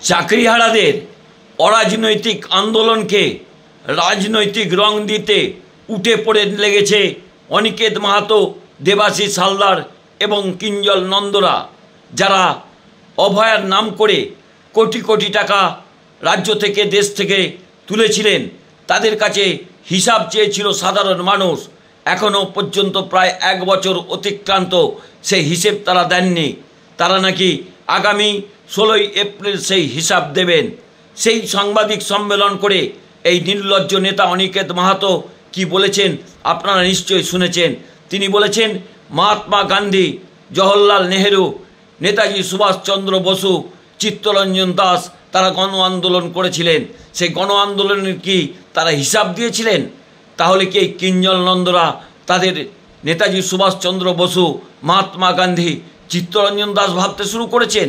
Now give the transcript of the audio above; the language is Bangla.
চাকরিহারাদের অরাজনৈতিক আন্দোলনকে রাজনৈতিক রং দিতে উঠে পড়ে লেগেছে অনিকেত মাহাতো, দেবাশিস হালদার এবং কিঞ্জল নন্দরা, যারা অভয়ার নাম করে কোটি কোটি টাকা রাজ্য থেকে দেশ থেকে তুলেছিলেন। তাদের কাছে হিসাব চেয়েছিল সাধারণ মানুষ। এখনও পর্যন্ত প্রায় 1 বছর অতিক্রান্ত, সেই হিসেব তারা দেননি। তারা নাকি আগামী 16ই এপ্রিল সেই হিসাব দেবেন। সেই সাংবাদিক সম্মেলন করে এই নির্লজ্জ নেতা অনিকেত মাহাতো কি বলেছেন আপনারা নিশ্চয়ই শুনেছেন। তিনি বলেছেন, মহাত্মা গান্ধী, জওহরলাল নেহেরু, নেতাজি সুভাষচন্দ্র বসু, চিত্তরঞ্জন দাস তারা গণ আন্দোলন করেছিলেন। সেই গণ আন্দোলনের কি তারা হিসাব দিয়েছিলেন? তাহলে কি এই কিঞ্জল নন্দরা তাদের নেতাজি সুভাষচন্দ্র বসু, মহাত্মা গান্ধী, চিত্তরঞ্জন দাস ভাবতে শুরু করেছেন?